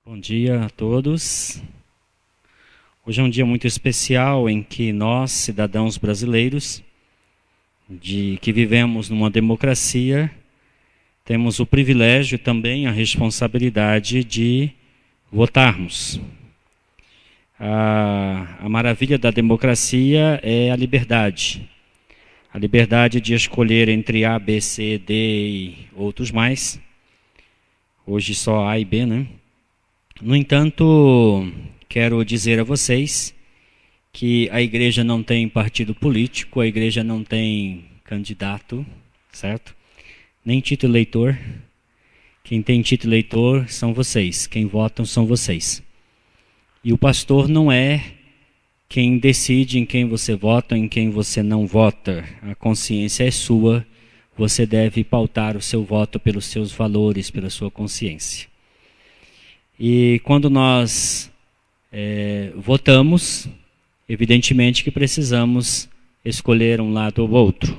Bom dia a todos. Hoje é um dia muito especial em que nós, cidadãos brasileiros, que vivemos numa democracia, temos o privilégio e também a responsabilidade de votarmos. A maravilha da democracia é a liberdade. A liberdade de escolher entre A, B, C, D e outros mais. Hoje só A e B, né? No entanto, quero dizer a vocês que a igreja não tem partido político, a igreja não tem candidato, certo? Nem título eleitor. Quem tem título eleitor são vocês, quem votam são vocês. E o pastor não é quem decide em quem você vota ou em quem você não vota. A consciência é sua, você deve pautar o seu voto pelos seus valores, pela sua consciência. E quando nós votamos, evidentemente que precisamos escolher um lado ou outro.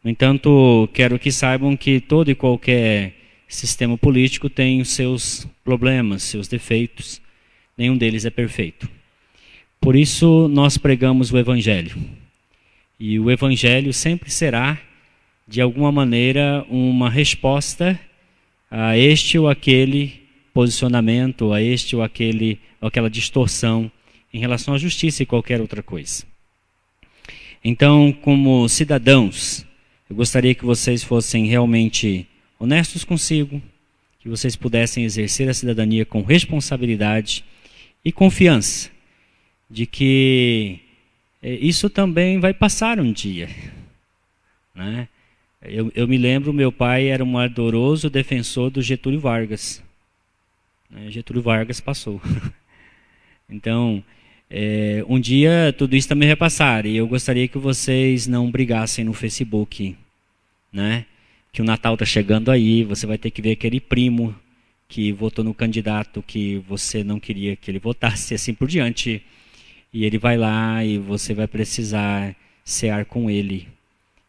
No entanto, quero que saibam que todo e qualquer sistema político tem os seus problemas, seus defeitos. Nenhum deles é perfeito. Por isso, nós pregamos o Evangelho. E o Evangelho sempre será, de alguma maneira, uma resposta a este ou aquele posicionamento, a este ou aquela distorção em relação à justiça e qualquer outra coisa. Então, como cidadãos, eu gostaria que vocês fossem realmente honestos consigo, que vocês pudessem exercer a cidadania com responsabilidade e confiança de que isso também vai passar um dia, né? Eu me lembro, meu pai era um ardoroso defensor do Getúlio Vargas. Getúlio Vargas passou. Então, um dia tudo isso também vai passar. E eu gostaria que vocês não brigassem no Facebook, né? Que o Natal está chegando aí, você vai ter que ver aquele primo que votou no candidato que você não queria que ele votasse, assim por diante. E ele vai lá e você vai precisar cear com ele.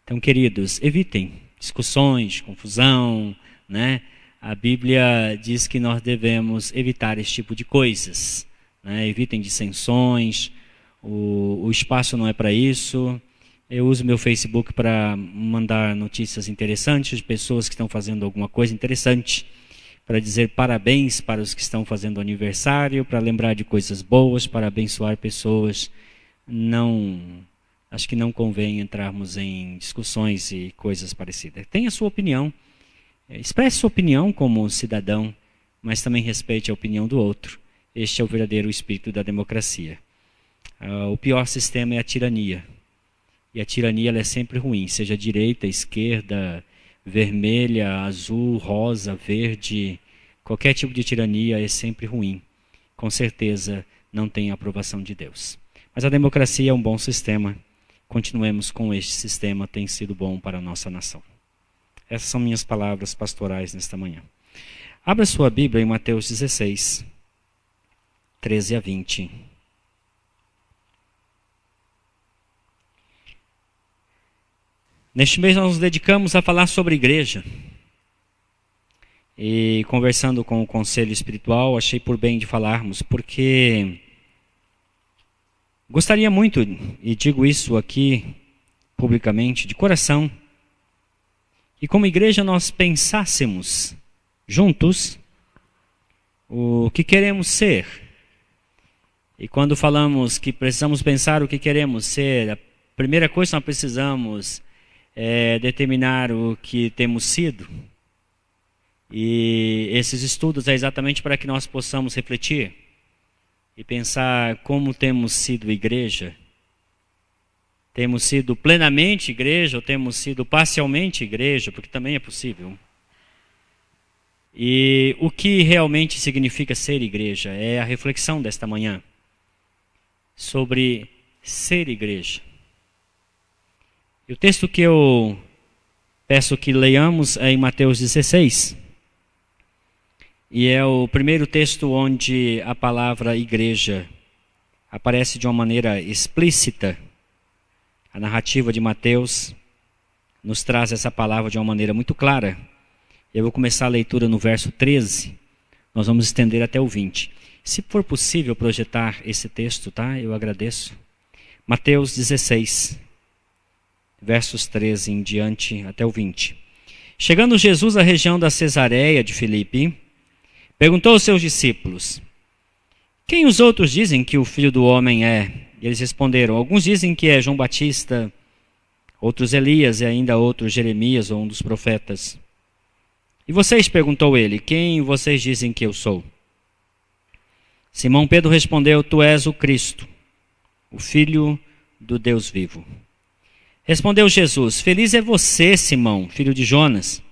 Então, queridos, evitem discussões, confusão, né? A Bíblia diz que nós devemos evitar esse tipo de coisas, né? Evitem dissensões, o espaço não é para isso. Eu uso meu Facebook para mandar notícias interessantes de pessoas que estão fazendo alguma coisa interessante, para dizer parabéns para os que estão fazendo aniversário, para lembrar de coisas boas, para abençoar pessoas. Acho que não convém entrarmos em discussões e coisas parecidas. Tenha a sua opinião. Expresse sua opinião como cidadão, mas também respeite a opinião do outro. Este é o verdadeiro espírito da democracia. O pior sistema é a tirania. E a tirania ela é sempre ruim, seja direita, esquerda, vermelha, azul, rosa, verde. Qualquer tipo de tirania é sempre ruim. Com certeza não tem a aprovação de Deus. Mas a democracia é um bom sistema. Continuemos com este sistema, tem sido bom para a nossa nação. Essas são minhas palavras pastorais nesta manhã. Abra sua Bíblia em Mateus 16, 13 a 20. Neste mês nós nos dedicamos a falar sobre igreja. E conversando com o conselho espiritual, achei por bem de falarmos, porque gostaria muito, e digo isso aqui publicamente, de coração, e como igreja nós pensássemos juntos o que queremos ser. E quando falamos que precisamos pensar o que queremos ser, a primeira coisa que nós precisamos é determinar o que temos sido. E esses estudos é exatamente para que nós possamos refletir e pensar como temos sido igreja. Temos sido plenamente igreja ou temos sido parcialmente igreja, porque também é possível. E o que realmente significa ser igreja é a reflexão desta manhã sobre ser igreja. E o texto que eu peço que leiamos é em Mateus 16. E é o primeiro texto onde a palavra igreja aparece de uma maneira explícita. A narrativa de Mateus nos traz essa palavra de uma maneira muito clara. Eu vou começar a leitura no verso 13, Nós vamos estender até o 20. Se for possível projetar esse texto, tá? Eu agradeço. Mateus 16, versos 13 em diante até o 20. Chegando Jesus à região da Cesareia de Filipe, perguntou aos seus discípulos: quem os outros dizem que o Filho do Homem é? E eles responderam: alguns dizem que é João Batista, outros Elias e ainda outros Jeremias ou um dos profetas. E vocês, perguntou ele, quem vocês dizem que eu sou? Simão Pedro respondeu: tu és o Cristo, o Filho do Deus vivo. Respondeu Jesus: feliz é você, Simão, filho de Jonas,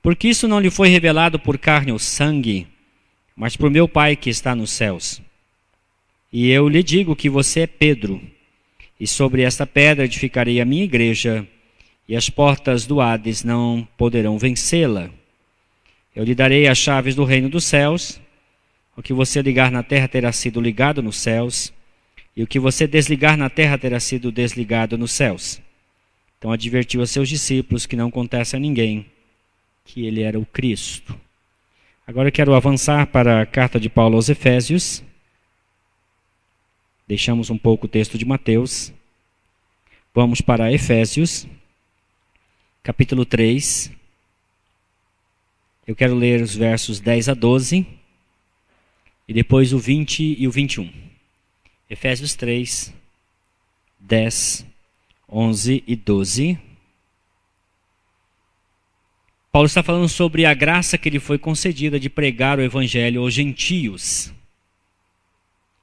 porque isso não lhe foi revelado por carne ou sangue, mas por meu Pai que está nos céus. E eu lhe digo que você é Pedro, e sobre esta pedra edificarei a minha igreja, e as portas do Hades não poderão vencê-la. Eu lhe darei as chaves do reino dos céus. O que você ligar na terra terá sido ligado nos céus, e o que você desligar na terra terá sido desligado nos céus. Então advertiu a seus discípulos que não contasse a ninguém que ele era o Cristo. Agora eu quero avançar para a carta de Paulo aos Efésios. Deixamos um pouco o texto de Mateus. Vamos para Efésios, capítulo 3. Eu quero ler os versos 10 a 12 e depois o 20 e o 21. Efésios 3, 10, 11 e 12. Paulo está falando sobre a graça que lhe foi concedida de pregar o evangelho aos gentios.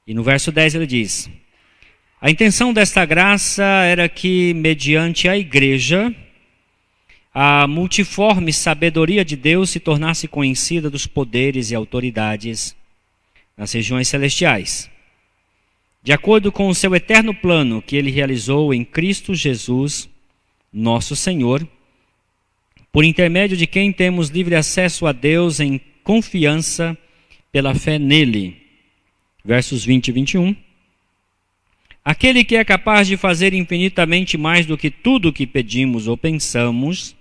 E no verso 10 ele diz: a intenção desta graça era que, mediante a igreja, a multiforme sabedoria de Deus se tornasse conhecida dos poderes e autoridades nas regiões celestiais, de acordo com o seu eterno plano que ele realizou em Cristo Jesus, nosso Senhor, por intermédio de quem temos livre acesso a Deus em confiança pela fé nele. Versos 20 e 21. Aquele que é capaz de fazer infinitamente mais do que tudo o que pedimos ou pensamos,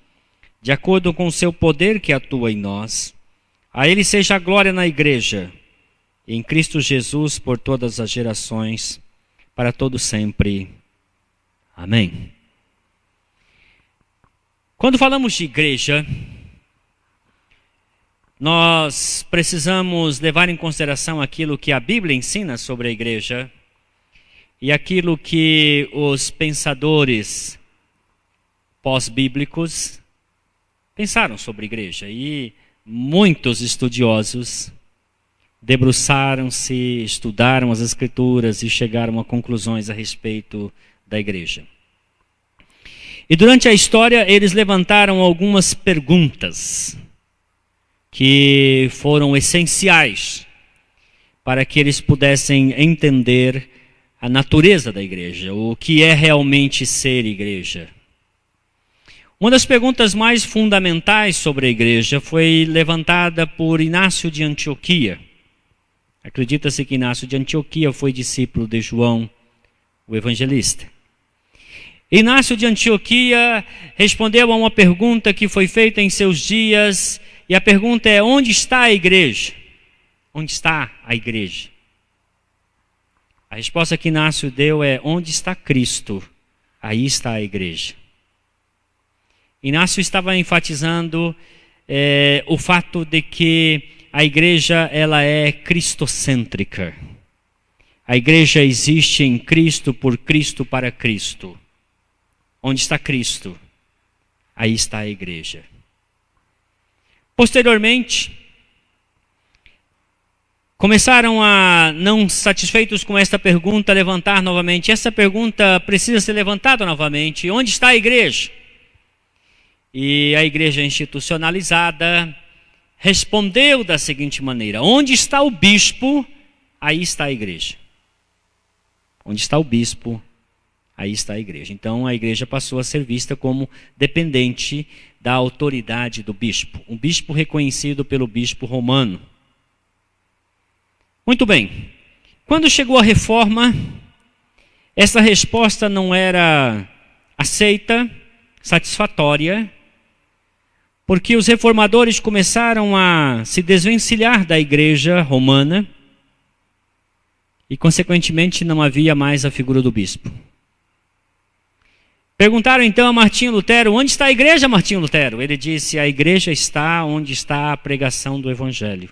de acordo com o seu poder que atua em nós, a ele seja a glória na igreja, em Cristo Jesus por todas as gerações, para todo sempre. Amém. Quando falamos de igreja, nós precisamos levar em consideração aquilo que a Bíblia ensina sobre a igreja e aquilo que os pensadores pós-bíblicos pensaram sobre a igreja. E muitos estudiosos debruçaram-se, estudaram as Escrituras e chegaram a conclusões a respeito da igreja. E durante a história eles levantaram algumas perguntas que foram essenciais para que eles pudessem entender a natureza da igreja, o que é realmente ser igreja. Uma das perguntas mais fundamentais sobre a igreja foi levantada por Inácio de Antioquia. Acredita-se que Inácio de Antioquia foi discípulo de João, o evangelista. Inácio de Antioquia respondeu a uma pergunta que foi feita em seus dias, e a pergunta é: onde está a igreja? Onde está a igreja? A resposta que Inácio deu é: onde está Cristo, aí está a igreja. Inácio estava enfatizando o fato de que a igreja ela é cristocêntrica. A igreja existe em Cristo, por Cristo, para Cristo. Onde está Cristo, aí está a igreja. Posteriormente, começaram a, não satisfeitos com esta pergunta, levantar novamente. Essa pergunta precisa ser levantada novamente: onde está a igreja? E a igreja institucionalizada respondeu da seguinte maneira: onde está o bispo, aí está a igreja. Onde está o bispo, aí está a igreja. Então a igreja passou a ser vista como dependente da autoridade do bispo. Um bispo reconhecido pelo bispo romano. Muito bem. Quando chegou a reforma, essa resposta não era aceita, satisfatória, porque os reformadores começaram a se desvencilhar da igreja romana e, consequentemente, não havia mais a figura do bispo. Perguntaram então a Martinho Lutero: onde está a igreja, Martinho Lutero? Ele disse: a igreja está onde está a pregação do Evangelho,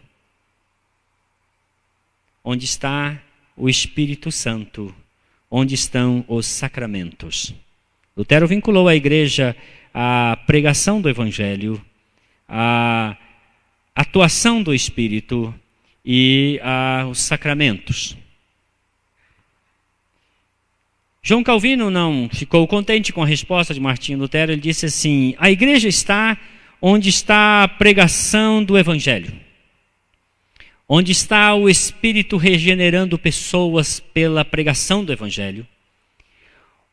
onde está o Espírito Santo, onde estão os sacramentos. Lutero vinculou a igreja à pregação do Evangelho, à atuação do Espírito e aos sacramentos. João Calvino não ficou contente com a resposta de Martinho Lutero. Ele disse assim: a igreja está onde está a pregação do Evangelho, onde está o Espírito regenerando pessoas pela pregação do Evangelho,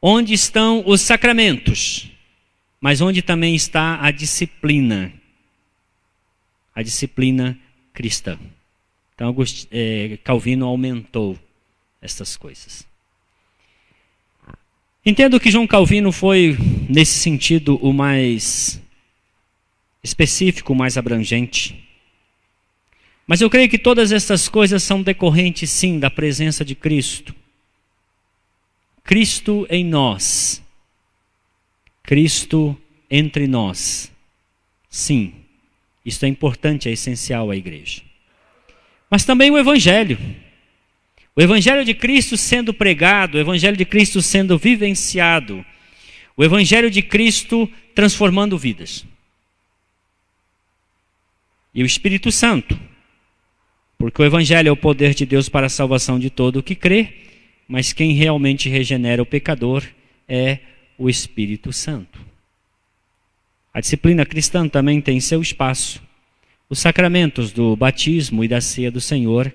onde estão os sacramentos, mas onde também está a disciplina cristã. Então Calvino aumentou estas coisas. Entendo que João Calvino foi, nesse sentido, o mais específico, o mais abrangente. Mas eu creio que todas essas coisas são decorrentes, sim, da presença de Cristo. Cristo em nós. Cristo entre nós. Sim, isto é importante, é essencial à igreja. Mas também o Evangelho. O Evangelho de Cristo sendo pregado, o Evangelho de Cristo sendo vivenciado, o Evangelho de Cristo transformando vidas. E o Espírito Santo, porque o Evangelho é o poder de Deus para a salvação de todo o que crê, mas quem realmente regenera o pecador é o Espírito Santo. A disciplina cristã também tem seu espaço. Os sacramentos do batismo e da ceia do Senhor,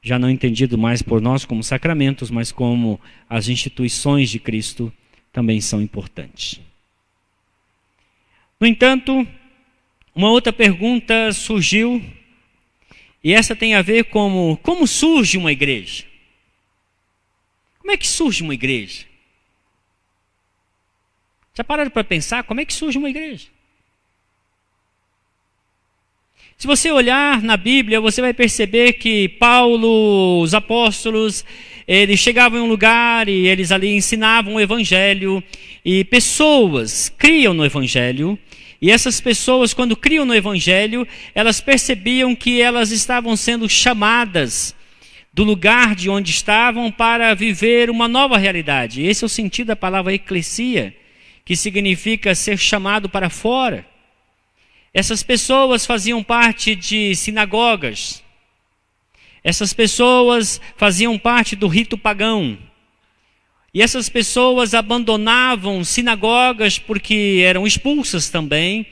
já não entendido mais por nós como sacramentos, mas como as instituições de Cristo, também são importantes. No entanto, uma outra pergunta surgiu, e essa tem a ver com como surge uma igreja. Como é que surge uma igreja? Já pararam para pensar como é que surge uma igreja? Se você olhar na Bíblia, você vai perceber que Paulo, os apóstolos, eles chegavam em um lugar e eles ali ensinavam o Evangelho, e pessoas criam no Evangelho, e essas pessoas, quando criam no Evangelho, elas percebiam que elas estavam sendo chamadas do lugar de onde estavam para viver uma nova realidade. Esse é o sentido da palavra eclesia, que significa ser chamado para fora. Essas pessoas faziam parte de sinagogas. Essas pessoas faziam parte do rito pagão. E essas pessoas abandonavam sinagogas porque eram expulsas também,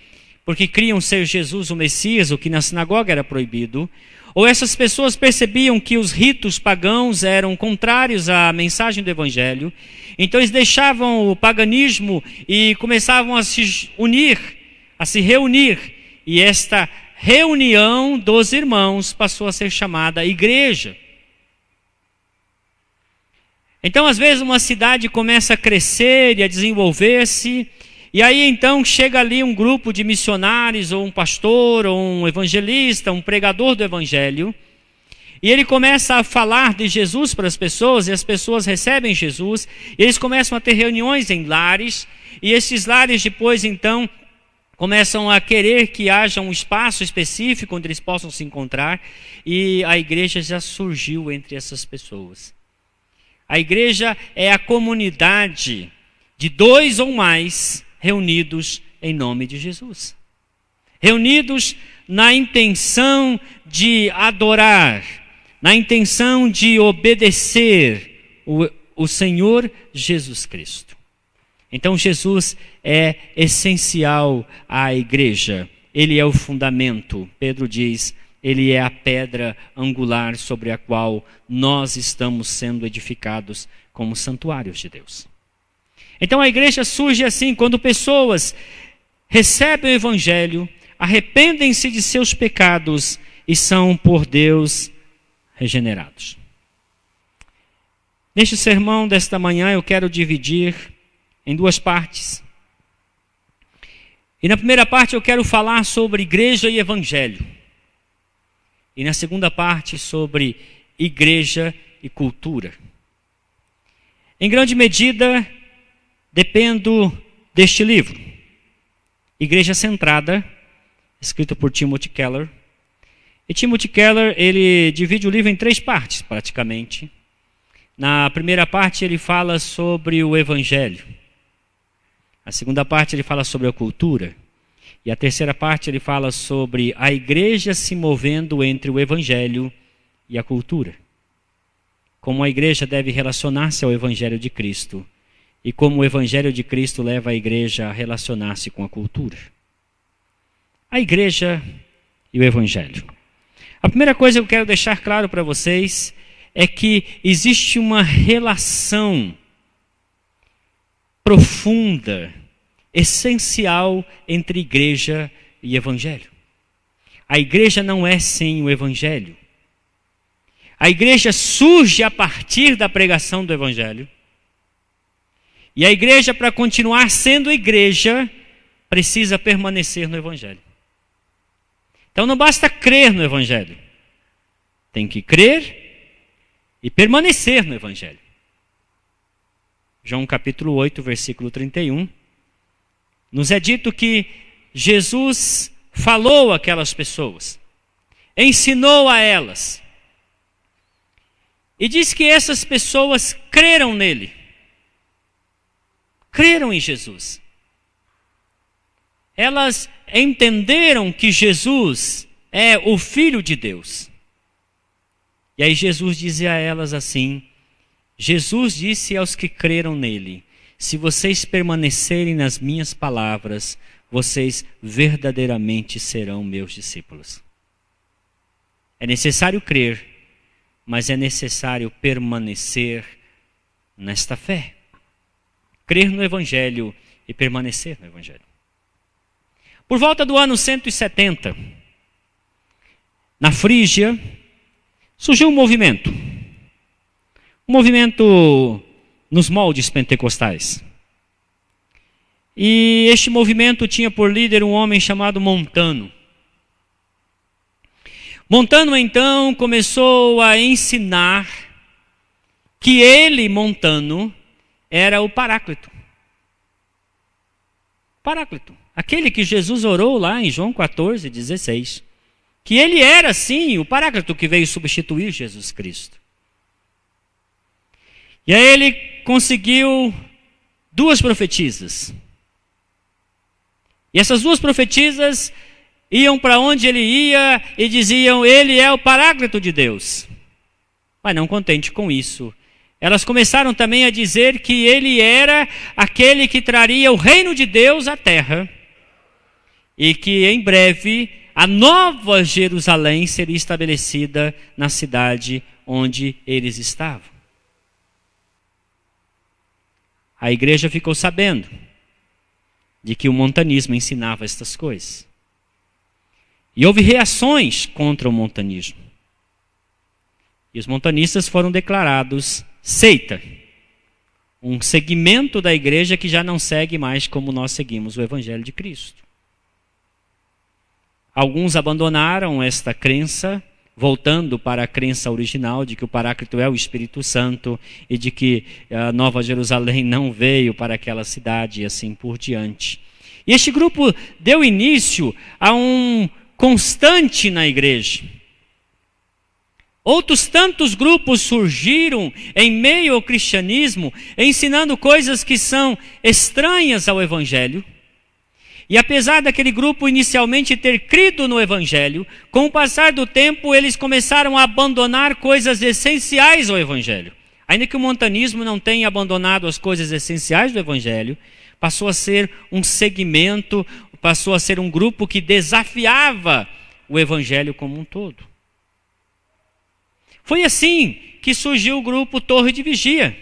porque criam ser Jesus o Messias, o que na sinagoga era proibido. Ou essas pessoas percebiam que os ritos pagãos eram contrários à mensagem do Evangelho. Então eles deixavam o paganismo e começavam a se unir, a se reunir, e esta reunião dos irmãos passou a ser chamada igreja. Então, às vezes, uma cidade começa a crescer e a desenvolver-se, e aí então chega ali um grupo de missionários, ou um pastor, ou um evangelista, um pregador do Evangelho, e ele começa a falar de Jesus para as pessoas, e as pessoas recebem Jesus, e eles começam a ter reuniões em lares, e esses lares depois então começam a querer que haja um espaço específico onde eles possam se encontrar, e a igreja já surgiu entre essas pessoas. A igreja é a comunidade de 2 ou mais reunidos em nome de Jesus. Reunidos na intenção de adorar, na intenção de obedecer o Senhor Jesus Cristo. Então Jesus é essencial à igreja. Ele é o fundamento. Pedro diz, ele é a pedra angular sobre a qual nós estamos sendo edificados como santuários de Deus. Então a igreja surge assim, quando pessoas recebem o Evangelho, arrependem-se de seus pecados e são por Deus regenerados. Neste sermão desta manhã eu quero dividir em 2 partes. E na primeira parte eu quero falar sobre igreja e evangelho. E na segunda parte sobre igreja e cultura. Em grande medida, dependo deste livro, Igreja Centrada, escrito por Timothy Keller. E Timothy Keller, ele divide o livro em 3 partes, praticamente. Na primeira parte, ele fala sobre o evangelho. A segunda parte, ele fala sobre a cultura. E a terceira parte, ele fala sobre a igreja se movendo entre o evangelho e a cultura. Como a igreja deve relacionar-se ao evangelho de Cristo. E como o evangelho de Cristo leva a igreja a relacionar-se com a cultura. A igreja e o evangelho. A primeira coisa que eu quero deixar claro para vocês é que existe uma relação profunda, essencial entre igreja e evangelho. A igreja não é sem o evangelho. A igreja surge a partir da pregação do evangelho. E a igreja, para continuar sendo igreja, precisa permanecer no evangelho. Então não basta crer no evangelho. Tem que crer e permanecer no evangelho. João capítulo 8, versículo 31. Nos é dito que Jesus falou àquelas pessoas, ensinou a elas. E diz que essas pessoas creram nele. Creram em Jesus. Elas entenderam que Jesus é o Filho de Deus. E aí Jesus dizia a elas assim, Jesus disse aos que creram nele, se vocês permanecerem nas minhas palavras, vocês verdadeiramente serão meus discípulos. É necessário crer, mas é necessário permanecer nesta fé. Crer no evangelho e permanecer no evangelho. Por volta do ano 170, na Frígia, surgiu um movimento nos moldes pentecostais. E este movimento tinha por líder um homem chamado Montano. Montano, então, começou a ensinar que ele, Montano, era o Paráclito. Paráclito. Aquele que Jesus orou lá em João 14, 16. Que ele era, sim, o Paráclito que veio substituir Jesus Cristo. E aí ele conseguiu 2 profetisas. E essas 2 profetisas iam para onde ele ia e diziam, ele é o Paráclito de Deus. Mas não contente com isso, elas começaram também a dizer que ele era aquele que traria o reino de Deus à terra. E que em breve a nova Jerusalém seria estabelecida na cidade onde eles estavam. A igreja ficou sabendo de que o montanismo ensinava estas coisas. E houve reações contra o montanismo. E os montanistas foram declarados seita. Um segmento da igreja que já não segue mais como nós seguimos o Evangelho de Cristo. Alguns abandonaram esta crença, voltando para a crença original de que o Paráclito é o Espírito Santo e de que a Nova Jerusalém não veio para aquela cidade e assim por diante. E este grupo deu início a um constante na igreja. Outros tantos grupos surgiram em meio ao cristianismo, ensinando coisas que são estranhas ao Evangelho. E apesar daquele grupo inicialmente ter crido no Evangelho, com o passar do tempo eles começaram a abandonar coisas essenciais ao Evangelho. Ainda que o montanismo não tenha abandonado as coisas essenciais do Evangelho, passou a ser um segmento, passou a ser um grupo que desafiava o Evangelho como um todo. Foi assim que surgiu o grupo Torre de Vigia,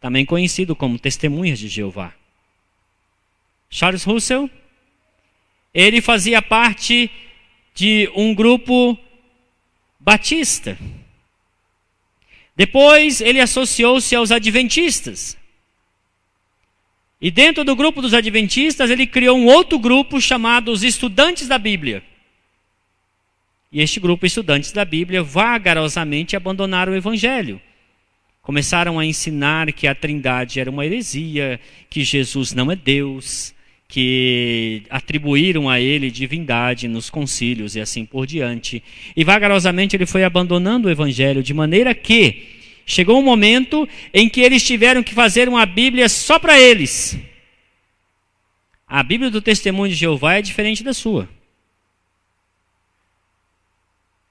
também conhecido como Testemunhas de Jeová. Charles Russell, ele fazia parte de um grupo batista. Depois ele associou-se aos adventistas. E dentro do grupo dos adventistas, ele criou um outro grupo chamado os Estudantes da Bíblia. E este grupo, Estudantes da Bíblia, vagarosamente abandonaram o Evangelho. Começaram a ensinar que a Trindade era uma heresia, que Jesus não é Deus, que atribuíram a ele divindade nos concílios e assim por diante. E vagarosamente ele foi abandonando o Evangelho, de maneira que chegou um momento em que eles tiveram que fazer uma Bíblia só para eles. A Bíblia do Testemunho de Jeová é diferente da sua.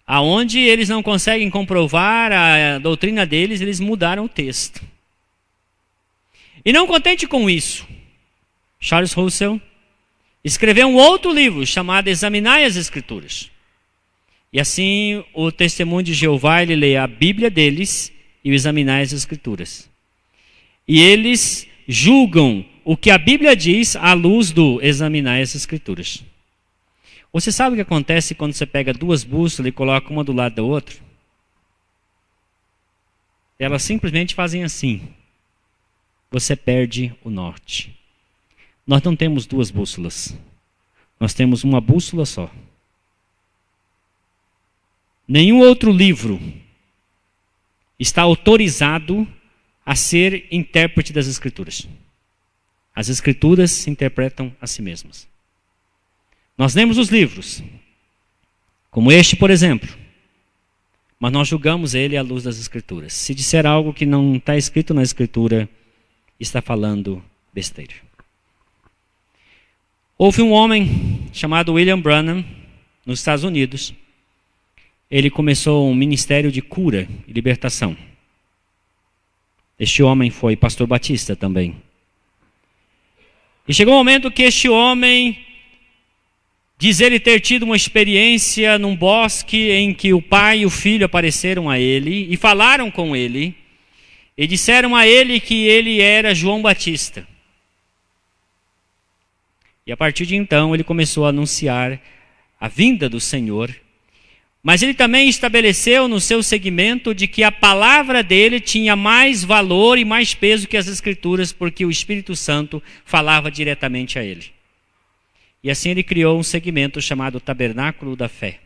Aonde eles não conseguem comprovar a doutrina deles, eles mudaram o texto. E não contente com isso, Charles Russell escreveu um outro livro chamado Examinai as Escrituras. E assim o Testemunho de Jeová, ele lê a Bíblia deles e o Examinai as Escrituras. E eles julgam o que a Bíblia diz à luz do Examinai as Escrituras. Você sabe o que acontece quando você pega duas bússolas e coloca uma do lado da outra? Elas simplesmente fazem assim. Você perde o norte. Nós não temos duas bússolas. Nós temos uma bússola só. Nenhum outro livro está autorizado a ser intérprete das Escrituras. As Escrituras se interpretam a si mesmas. Nós lemos os livros, como este, por exemplo, mas nós julgamos ele à luz das Escrituras. Se disser algo que não está escrito na Escritura, está falando besteira. Houve um homem chamado William Branham, nos Estados Unidos. Ele começou um ministério de cura e libertação. Este homem foi pastor batista também. E chegou um momento que este homem diz ele ter tido uma experiência num bosque em que o pai e o filho apareceram a ele e falaram com ele e disseram a ele que ele era João Batista. E a partir de então ele começou a anunciar a vinda do Senhor, mas ele também estabeleceu no seu segmento de que a palavra dele tinha mais valor e mais peso que as Escrituras, porque o Espírito Santo falava diretamente a ele. E assim ele criou um segmento chamado Tabernáculo da Fé.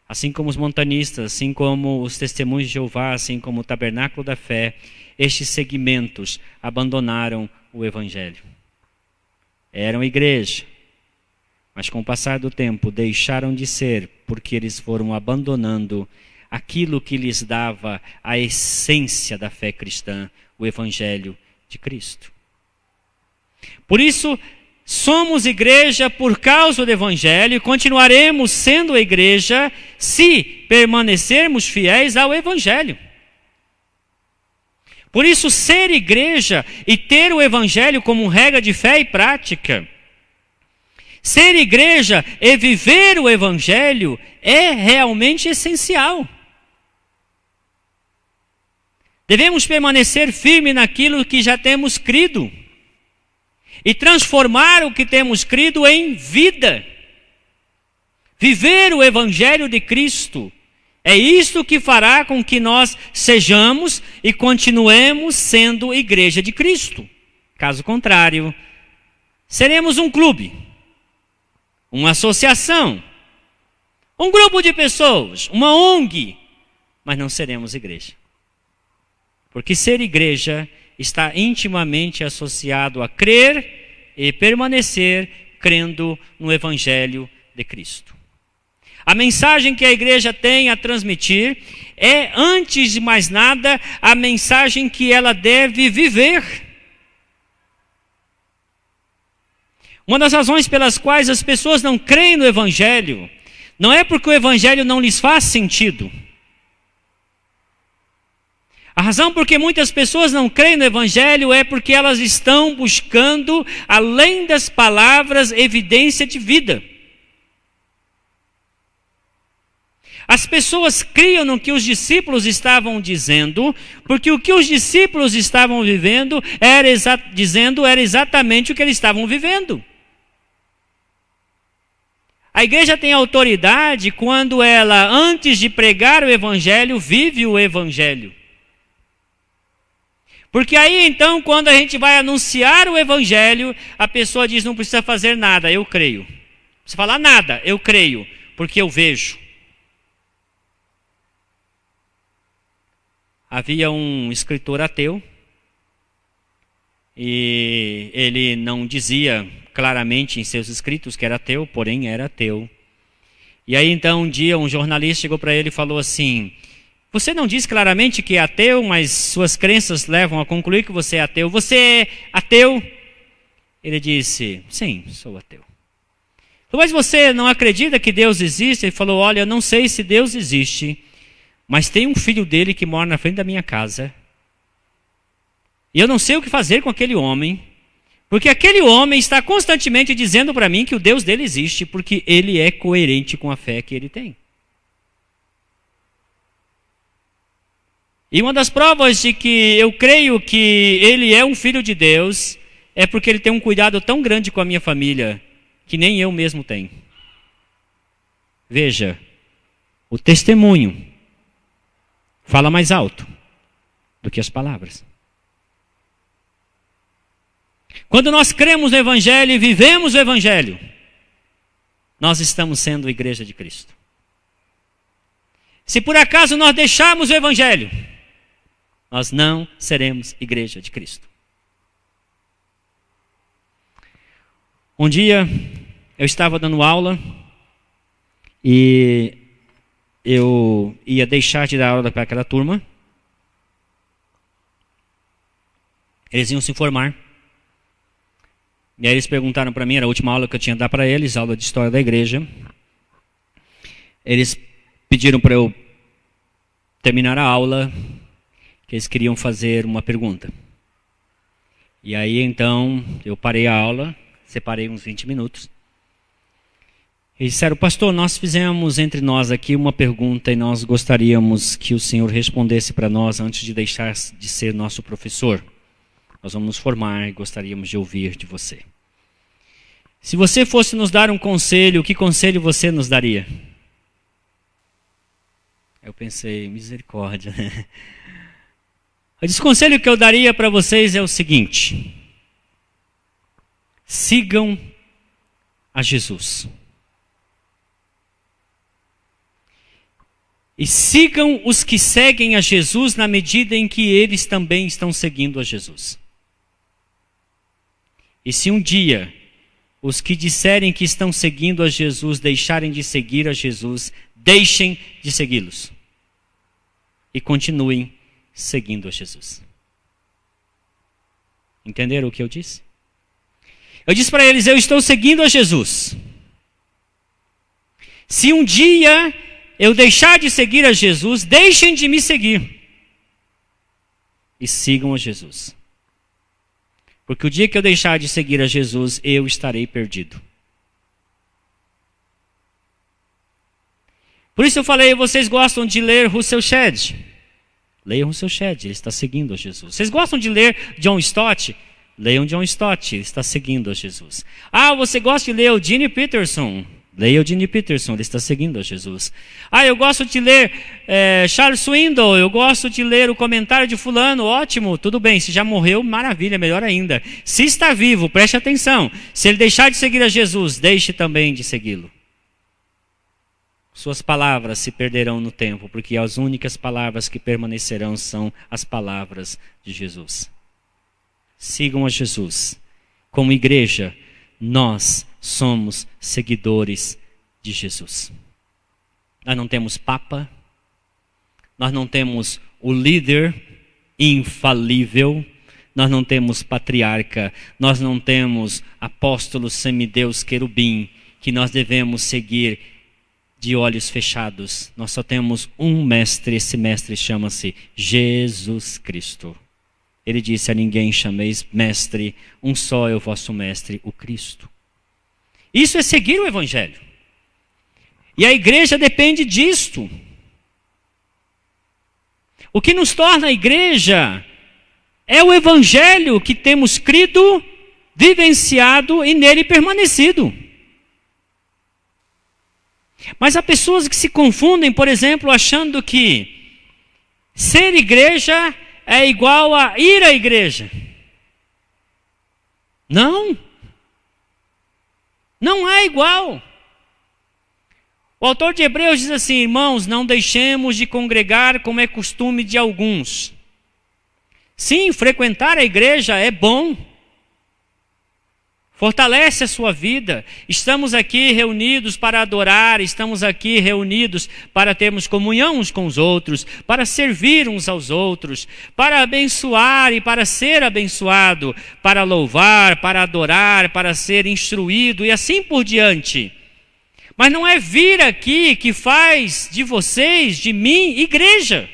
Assim como os montanistas, assim como os Testemunhos de Jeová, assim como o Tabernáculo da Fé, estes segmentos abandonaram o Evangelho. Eram igreja, mas com o passar do tempo deixaram de ser, porque eles foram abandonando aquilo que lhes dava a essência da fé cristã, o Evangelho de Cristo. Por isso, somos igreja por causa do Evangelho e continuaremos sendo a igreja se permanecermos fiéis ao Evangelho. Por isso, ser igreja e ter o Evangelho como regra de fé e prática, ser igreja e viver o Evangelho é realmente essencial. Devemos permanecer firme naquilo que já temos crido e transformar o que temos crido em vida. Viver o Evangelho de Cristo é isto que fará com que nós sejamos e continuemos sendo igreja de Cristo. Caso contrário, seremos um clube, uma associação, um grupo de pessoas, uma ONG, mas não seremos igreja. Porque ser igreja está intimamente associado a crer e permanecer crendo no Evangelho de Cristo. A mensagem que a igreja tem a transmitir é, antes de mais nada, a mensagem que ela deve viver. Uma das razões pelas quais as pessoas não creem no Evangelho, não é porque o Evangelho não lhes faz sentido. A razão por que muitas pessoas não creem no Evangelho é porque elas estão buscando, além das palavras, evidência de vida. As pessoas criam no que os discípulos estavam dizendo, porque o que os discípulos estavam vivendo era exatamente o que eles estavam vivendo. A igreja tem autoridade quando ela, antes de pregar o Evangelho, vive o Evangelho. Porque aí então, quando a gente vai anunciar o evangelho, a pessoa diz: não precisa fazer nada, eu creio. Não precisa falar nada, eu creio, porque eu vejo. Havia um escritor ateu, e ele não dizia claramente em seus escritos que era ateu, porém era ateu. E aí então um dia um jornalista chegou para ele e falou assim: você não diz claramente que é ateu, mas suas crenças levam a concluir que você é ateu. Você é ateu? Ele disse: sim, sou ateu. Mas você não acredita que Deus existe? Ele falou: olha, eu não sei se Deus existe, mas tem um filho dele que mora na frente da minha casa. E eu não sei o que fazer com aquele homem, porque aquele homem está constantemente dizendo para mim que o Deus dele existe, porque ele é coerente com a fé que ele tem. E uma das provas de que eu creio que ele é um filho de Deus é porque ele tem um cuidado tão grande com a minha família que nem eu mesmo tenho. Veja, o testemunho fala mais alto do que as palavras. Quando nós cremos no Evangelho e vivemos o Evangelho, nós estamos sendo a igreja de Cristo. Se por acaso nós deixarmos o Evangelho, nós não seremos igreja de Cristo. Um dia eu estava dando aula e eu ia deixar de dar aula para aquela turma. Eles iam se formar. E aí eles perguntaram para mim, era a última aula que eu tinha que dar para eles, aula de história da igreja. Eles pediram para eu terminar a aula, que eles queriam fazer uma pergunta. E aí então eu parei a aula, separei uns 20 minutos. Eles disseram: pastor, nós fizemos entre nós aqui uma pergunta e nós gostaríamos que o senhor respondesse para nós antes de deixar de ser nosso professor. Nós vamos nos formar e gostaríamos de ouvir de você. Se você fosse nos dar um conselho, que conselho você nos daria? Eu pensei: misericórdia. O conselho que eu daria para vocês é o seguinte: sigam a Jesus. E sigam os que seguem a Jesus na medida em que eles também estão seguindo a Jesus. E se um dia os que disserem que estão seguindo a Jesus deixarem de seguir a Jesus, deixem de segui-los. E continuem seguindo a Jesus. Entenderam o que eu disse? Eu disse para eles: eu estou seguindo a Jesus. Se um dia eu deixar de seguir a Jesus, deixem de me seguir. E sigam a Jesus. Porque o dia que eu deixar de seguir a Jesus, eu estarei perdido. Por isso eu falei: vocês gostam de ler Russell Shedd? Leiam Russell Shedd, ele está seguindo a Jesus. Vocês gostam de ler John Stott? Leiam John Stott, ele está seguindo a Jesus. Ah, você gosta de ler o Gene Peterson? Leia o Gene Peterson, ele está seguindo a Jesus. Ah, eu gosto de ler Charles Swindoll, eu gosto de ler o comentário de fulano, ótimo, tudo bem. Se já morreu, maravilha, melhor ainda. Se está vivo, preste atenção. Se ele deixar de seguir a Jesus, deixe também de segui-lo. Suas palavras se perderão no tempo, porque as únicas palavras que permanecerão são as palavras de Jesus. Sigam a Jesus. Como igreja, nós somos seguidores de Jesus. Nós não temos papa, nós não temos o líder infalível, nós não temos patriarca, nós não temos apóstolo, semideus, querubim, que nós devemos seguir de olhos fechados. Nós só temos um mestre, esse mestre chama-se Jesus Cristo. Ele disse: a ninguém chameis mestre, um só é o vosso mestre, o Cristo. Isso é seguir o Evangelho. E a igreja depende disto. O que nos torna a igreja é o Evangelho que temos crido, vivenciado e nele permanecido. Mas há pessoas que se confundem, por exemplo, achando que ser igreja é igual a ir à igreja. Não. Não é igual. O autor de Hebreus diz assim: irmãos, não deixemos de congregar como é costume de alguns. Sim, frequentar a igreja é bom. Fortalece a sua vida. Estamos aqui reunidos para adorar, estamos aqui reunidos para termos comunhão uns com os outros, para servir uns aos outros, para abençoar e para ser abençoado, para louvar, para adorar, para ser instruído e assim por diante. Mas não é vir aqui que faz de vocês, de mim, igreja.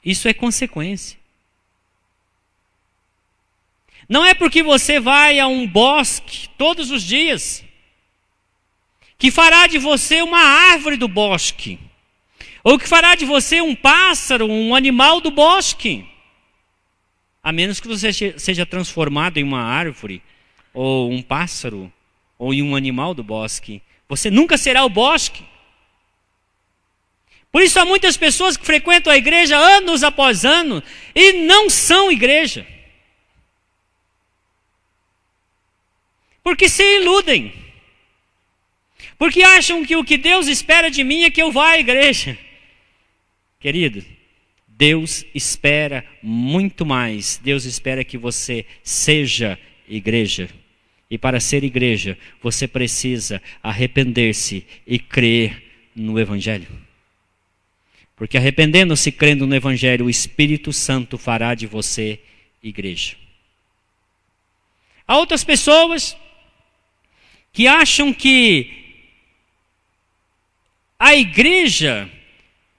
Isso é consequência. Não é porque você vai a um bosque todos os dias que fará de você uma árvore do bosque, ou que fará de você um pássaro, um animal do bosque. A menos que você seja transformado em uma árvore, ou um pássaro, ou em um animal do bosque. Você nunca será o bosque. Por isso há muitas pessoas que frequentam a igreja anos após ano e não são igreja. Porque se iludem. Porque acham que o que Deus espera de mim é que eu vá à igreja. Querido, Deus espera muito mais. Deus espera que você seja igreja. E para ser igreja, você precisa arrepender-se e crer no Evangelho. Porque arrependendo-se e crendo no Evangelho, o Espírito Santo fará de você igreja. Há outras pessoas que acham que a igreja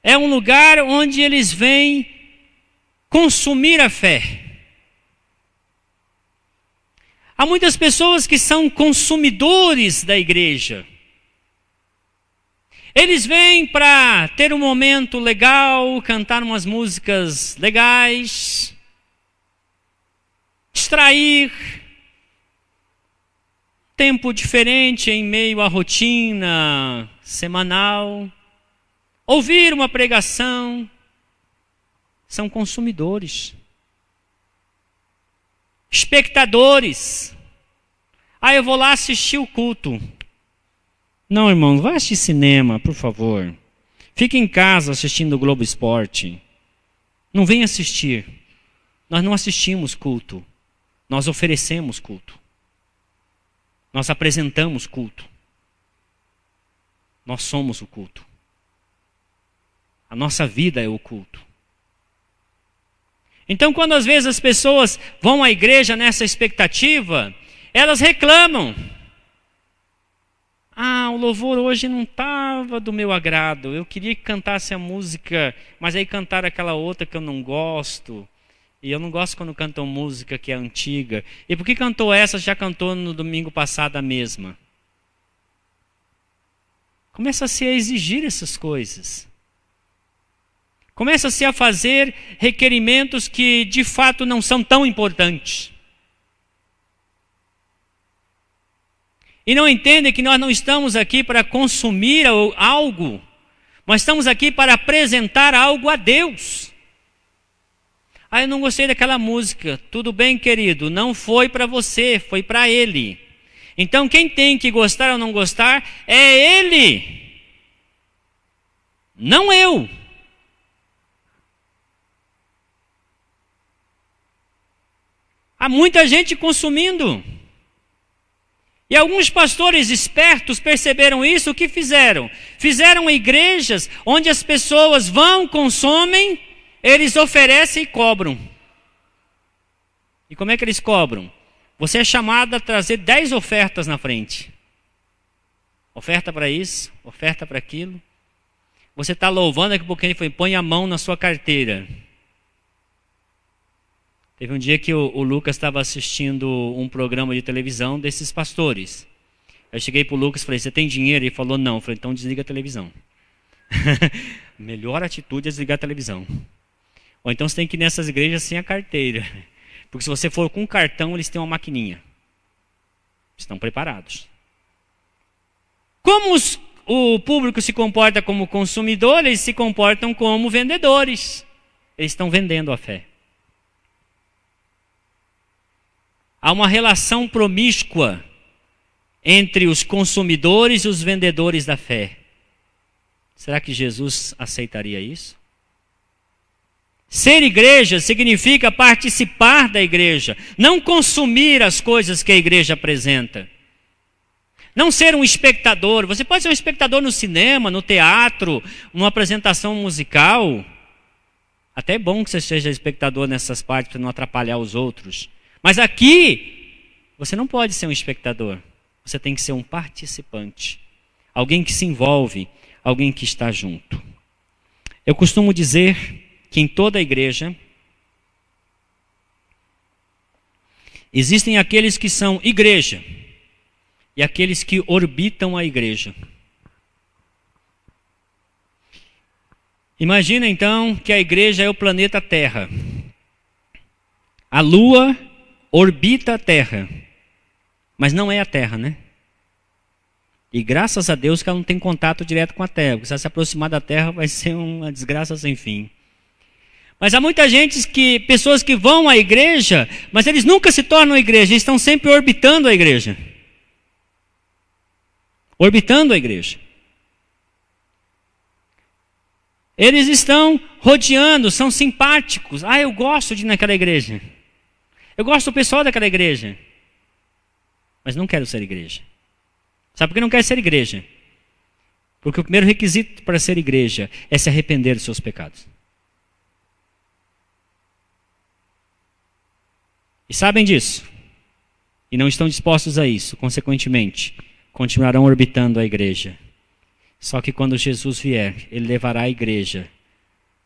é um lugar onde eles vêm consumir a fé. Há muitas pessoas que são consumidores da igreja. Eles vêm para ter um momento legal, cantar umas músicas legais, distrair, tempo diferente em meio à rotina semanal, ouvir uma pregação. São consumidores, espectadores. Eu vou lá assistir o culto. Não, irmão, não vai assistir cinema, por favor. Fique em casa assistindo o Globo Esporte. Não vem assistir. Nós não assistimos culto. Nós oferecemos culto. Nós apresentamos culto. Nós somos o culto. A nossa vida é o culto. Então, quando às vezes as pessoas vão à igreja nessa expectativa, elas reclamam. O louvor hoje não estava do meu agrado. Eu queria que cantasse a música, mas aí cantaram aquela outra que eu não gosto. E eu não gosto quando cantam música que é antiga. E por que cantou essa, já cantou no domingo passado a mesma? Começa-se a exigir essas coisas. Começa-se a fazer requerimentos que de fato não são tão importantes. E não entendem que nós não estamos aqui para consumir algo, mas estamos aqui para apresentar algo a Deus. Eu não gostei daquela música. Tudo bem, querido, não foi para você, foi para Ele. Então quem tem que gostar ou não gostar é Ele, não eu. Há muita gente consumindo. E alguns pastores espertos perceberam isso, o que fizeram? Fizeram igrejas onde as pessoas vão, consomem, eles oferecem e cobram. E como é que eles cobram? Você é chamado a trazer 10 ofertas na frente. Oferta para isso, oferta para aquilo. Você está louvando, daqui a pouco ele foi, põe a mão na sua carteira. Teve um dia que o Lucas estava assistindo um programa de televisão desses pastores. Eu cheguei para o Lucas e falei, você tem dinheiro? Ele falou, não. Eu falei, então desliga a televisão. Melhor atitude é desligar a televisão. Ou então você tem que ir nessas igrejas sem a carteira. Porque se você for com cartão, eles têm uma maquininha. Estão preparados. Como o público se comporta como consumidor, eles se comportam como vendedores. eles estão vendendo a fé. Há uma relação promíscua entre os consumidores e os vendedores da fé. Será que Jesus aceitaria isso? Ser igreja significa participar da igreja, não consumir as coisas que a igreja apresenta. Não ser um espectador. Você pode ser um espectador no cinema, no teatro, numa apresentação musical. Até é bom que você seja espectador nessas partes para não atrapalhar os outros. Mas aqui, você não pode ser um espectador. Você tem que ser um participante. Alguém que se envolve, alguém que está junto. Eu costumo dizer que em toda a igreja existem aqueles que são igreja e aqueles que orbitam a igreja. Imagina então que a igreja é o planeta Terra. A Lua orbita a Terra, mas não é a Terra, né? E graças a Deus que ela não tem contato direto com a Terra, porque se ela se aproximar da Terra vai ser uma desgraça sem fim. Mas há muita gente pessoas que vão à igreja, mas eles nunca se tornam igreja, eles estão sempre orbitando a igreja. Orbitando a igreja. Eles estão rodeando, são simpáticos. Ah, eu gosto de ir naquela igreja. Eu gosto do pessoal daquela igreja. Mas não quero ser igreja. Sabe por que não quero ser igreja? Porque o primeiro requisito para ser igreja é se arrepender dos seus pecados. E sabem disso. E não estão dispostos a isso. Consequentemente, continuarão orbitando a igreja. Só que quando Jesus vier, ele levará a igreja.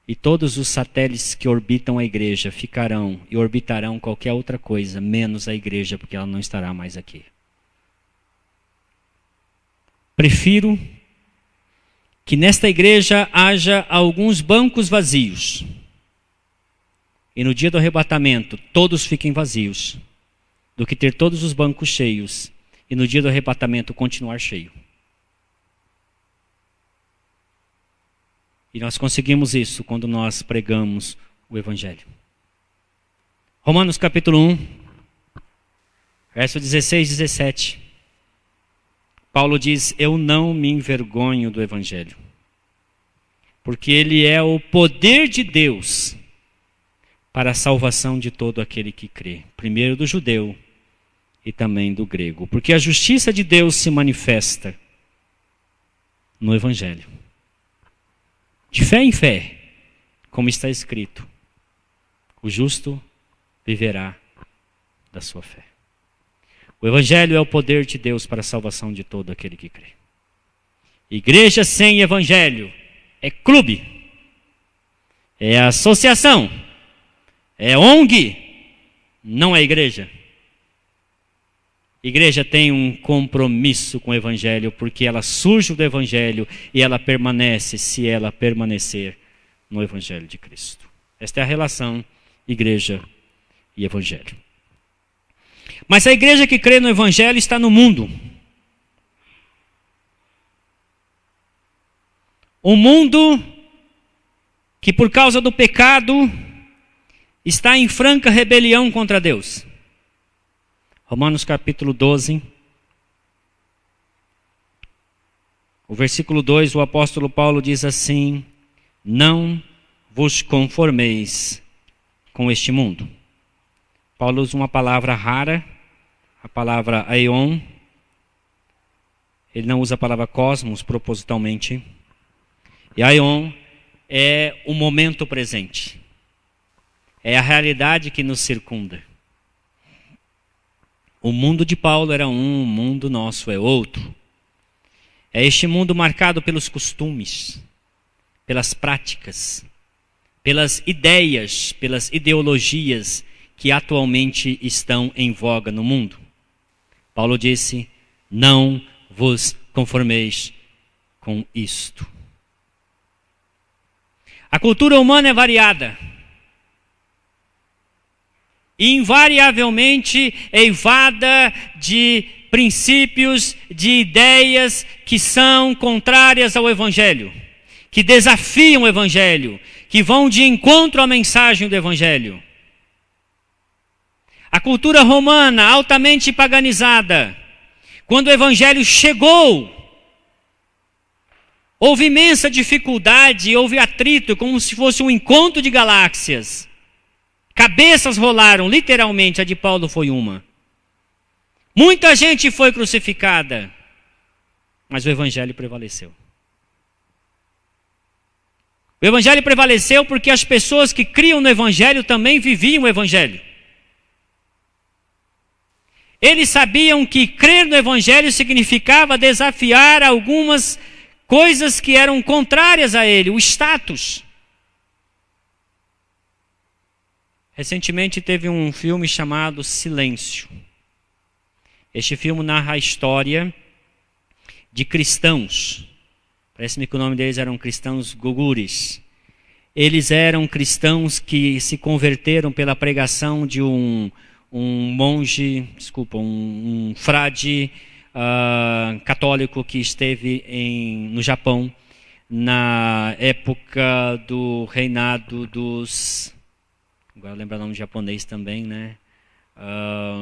E todos os satélites que orbitam a igreja ficarão e orbitarão qualquer outra coisa, menos a igreja, porque ela não estará mais aqui. Prefiro que nesta igreja haja alguns bancos vazios. E no dia do arrebatamento, todos fiquem vazios, do que ter todos os bancos cheios e no dia do arrebatamento continuar cheio. E nós conseguimos isso quando nós pregamos o Evangelho. Romanos capítulo 1, verso 16 e 17. Paulo diz, eu não me envergonho do Evangelho, porque ele é o poder de Deus para a salvação de todo aquele que crê. Primeiro do judeu e também do grego. Porque a justiça de Deus se manifesta no Evangelho. De fé em fé, como está escrito, o justo viverá da sua fé. O Evangelho é o poder de Deus para a salvação de todo aquele que crê. Igreja sem Evangelho é clube, é associação, é ONG, não é igreja. Igreja tem um compromisso com o Evangelho, porque ela surge do Evangelho e ela permanece se ela permanecer no Evangelho de Cristo. Esta é a relação igreja e Evangelho. Mas a igreja que crê no Evangelho está no mundo. Um mundo que por causa do pecado está em franca rebelião contra Deus. Romanos capítulo 12, o versículo 2, o apóstolo Paulo diz assim, não vos conformeis com este mundo. Paulo usa uma palavra rara, a palavra aion. Ele não usa a palavra cosmos propositalmente. E aion é o momento presente. É a realidade que nos circunda. O mundo de Paulo era um, o mundo nosso é outro. É este mundo marcado pelos costumes, pelas práticas, pelas ideias, pelas ideologias que atualmente estão em voga no mundo. Paulo disse, não vos conformeis com isto. A cultura humana é variada. Invariavelmente eivada de princípios, de ideias que são contrárias ao Evangelho, que desafiam o Evangelho, que vão de encontro à mensagem do Evangelho. A cultura romana, altamente paganizada, quando o Evangelho chegou, houve imensa dificuldade, houve atrito, como se fosse um encontro de galáxias. Cabeças rolaram, literalmente, a de Paulo foi uma. Muita gente foi crucificada, mas o Evangelho prevaleceu. O Evangelho prevaleceu porque as pessoas que criam no Evangelho também viviam o Evangelho. Eles sabiam que crer no Evangelho significava desafiar algumas coisas que eram contrárias a ele, o status. Recentemente teve um filme chamado Silêncio. Este filme narra a história de cristãos. Parece-me que o nome deles eram cristãos gugures. Eles eram cristãos que se converteram pela pregação de um frade católico que esteve no Japão na época do reinado dos... Agora lembrar o nome japonês também, né?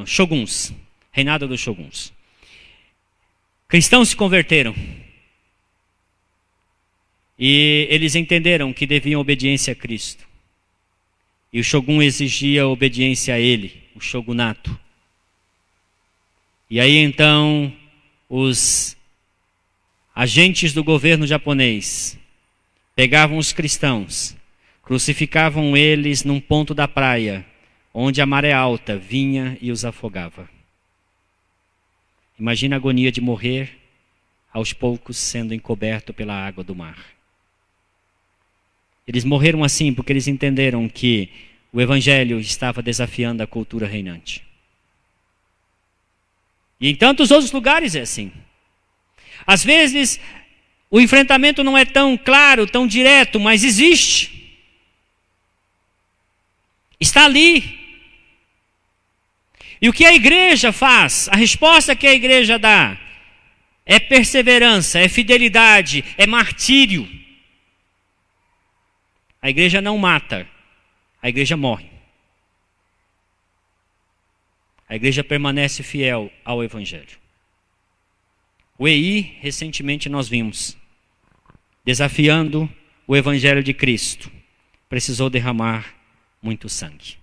Shoguns. Reinado dos Shoguns. Cristãos se converteram. E eles entenderam que deviam obediência a Cristo. E o Shogun exigia obediência a ele, o shogunato. E aí então, os agentes do governo japonês pegavam os cristãos, crucificavam eles num ponto da praia, onde a maré alta vinha e os afogava. Imagina a agonia de morrer, aos poucos sendo encoberto pela água do mar. Eles morreram assim porque eles entenderam que o Evangelho estava desafiando a cultura reinante. E em tantos outros lugares é assim. Às vezes, o enfrentamento não é tão claro, tão direto, mas existe. Está ali. E o que a igreja faz? A resposta que a igreja dá é perseverança, é fidelidade, é martírio. A igreja não mata, a igreja morre. A igreja permanece fiel ao Evangelho. O EI, recentemente nós vimos, desafiando o Evangelho de Cristo, precisou derramar muito sangue.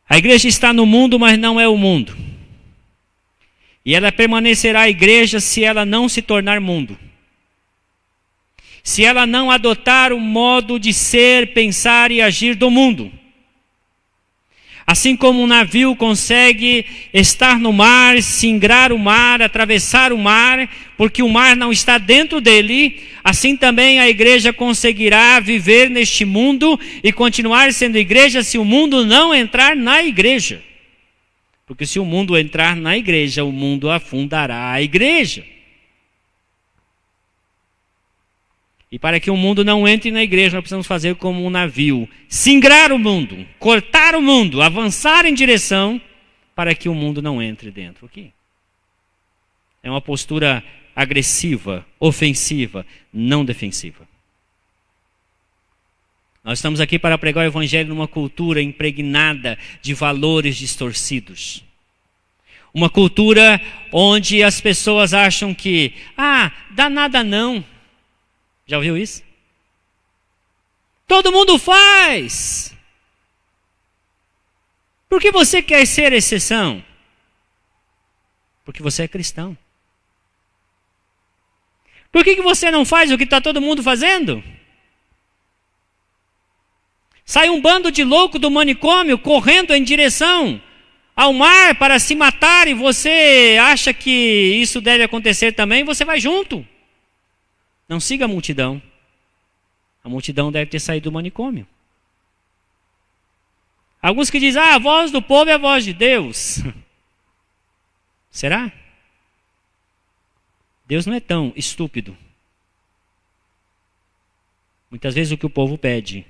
A igreja está no mundo, mas não é o mundo. E ela permanecerá a igreja se ela não se tornar mundo. Se ela não adotar o modo de ser, pensar e agir do mundo. Assim como um navio consegue estar no mar, singrar o mar, atravessar o mar, porque o mar não está dentro dele, assim também a igreja conseguirá viver neste mundo e continuar sendo igreja se o mundo não entrar na igreja. Porque se o mundo entrar na igreja, o mundo afundará a igreja. E para que o mundo não entre na igreja, nós precisamos fazer como um navio. Singrar o mundo, cortar o mundo, avançar em direção para que o mundo não entre dentro aqui. É uma postura agressiva, ofensiva, não defensiva. Nós estamos aqui para pregar o Evangelho numa cultura impregnada de valores distorcidos. Uma cultura onde as pessoas acham que, dá nada não. Já ouviu isso? Todo mundo faz. Por que você quer ser exceção? Porque você é cristão. Por que você não faz o que está todo mundo fazendo? Sai um bando de louco do manicômio correndo em direção ao mar para se matar e você acha que isso deve acontecer também, você vai junto. Não siga a multidão. A multidão deve ter saído do manicômio. Alguns que dizem, a voz do povo é a voz de Deus. Será? Deus não é tão estúpido. Muitas vezes o que o povo pede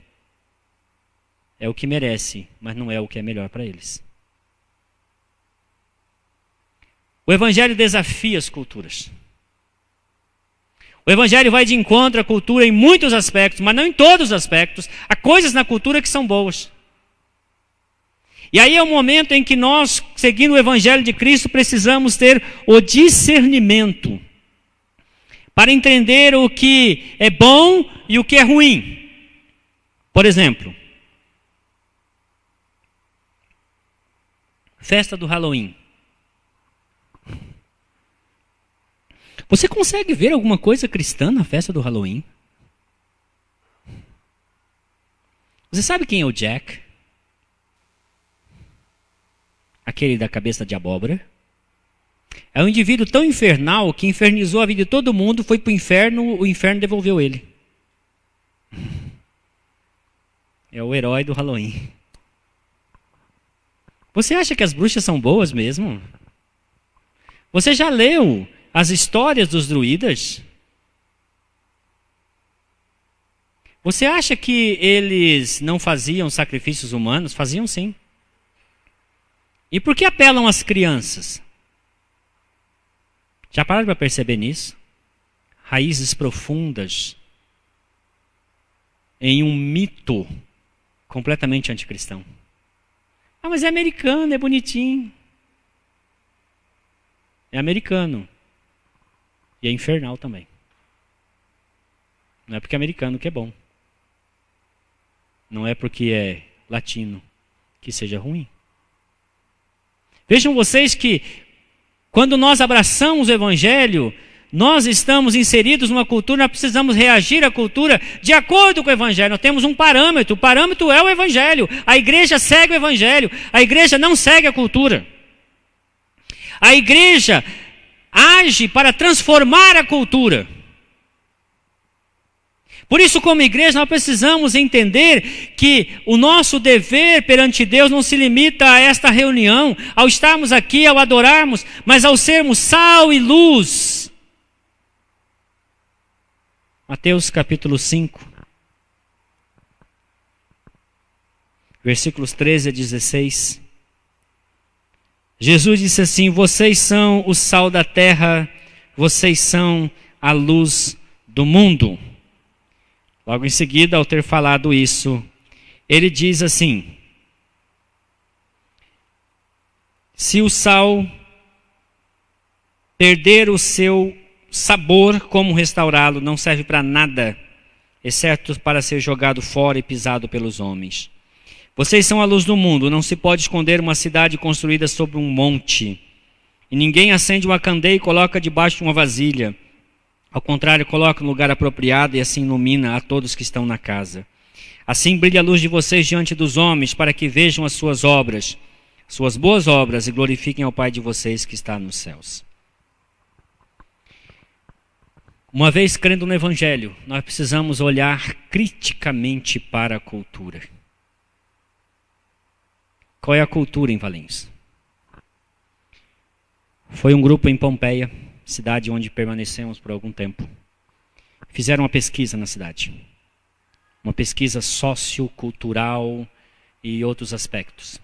é o que merece, mas não é o que é melhor para eles. O Evangelho desafia as culturas. O Evangelho vai de encontro à cultura em muitos aspectos, mas não em todos os aspectos. Há coisas na cultura que são boas. E aí é o momento em que nós, seguindo o Evangelho de Cristo, precisamos ter o discernimento para entender o que é bom e o que é ruim. Por exemplo, festa do Halloween. Você consegue ver alguma coisa cristã na festa do Halloween? Você sabe quem é o Jack? Aquele da cabeça de abóbora? É um indivíduo tão infernal que infernizou a vida de todo mundo, foi para o inferno devolveu ele. É o herói do Halloween. Você acha que as bruxas são boas mesmo? Você já leu as histórias dos druidas? Você acha que eles não faziam sacrifícios humanos? Faziam sim. E por que apelam às crianças? Já pararam para perceber nisso? Raízes profundas em um mito completamente anticristão. Ah, mas é americano, é bonitinho. É americano. E é infernal também. Não é porque é americano que é bom. Não é porque é latino que seja ruim. Vejam vocês que quando nós abraçamos o Evangelho, nós estamos inseridos numa cultura, nós precisamos reagir à cultura de acordo com o Evangelho. Nós temos um parâmetro, o parâmetro é o Evangelho. A igreja segue o Evangelho, a igreja não segue a cultura. A igreja age para transformar a cultura. Por isso, como igreja, nós precisamos entender que o nosso dever perante Deus não se limita a esta reunião, ao estarmos aqui, ao adorarmos, mas ao sermos sal e luz. Mateus capítulo 5, versículos 13 a 16. Jesus disse assim: vocês são o sal da terra, vocês são a luz do mundo. Logo em seguida, ao ter falado isso, ele diz assim: se o sal perder o seu sabor, como restaurá-lo? Não serve para nada, exceto para ser jogado fora e pisado pelos homens. Vocês são a luz do mundo. Não se pode esconder uma cidade construída sobre um monte. E ninguém acende uma candeia e coloca debaixo de uma vasilha. Ao contrário, coloca no lugar apropriado e assim ilumina a todos que estão na casa. Assim brilha a luz de vocês diante dos homens, para que vejam as suas obras, suas boas obras, e glorifiquem ao Pai de vocês que está nos céus. Uma vez crendo no Evangelho, nós precisamos olhar criticamente para a cultura. Qual é a cultura em Valinhos? Foi um grupo em Pompeia, cidade onde permanecemos por algum tempo. Fizeram uma pesquisa na cidade. Uma pesquisa sociocultural e outros aspectos.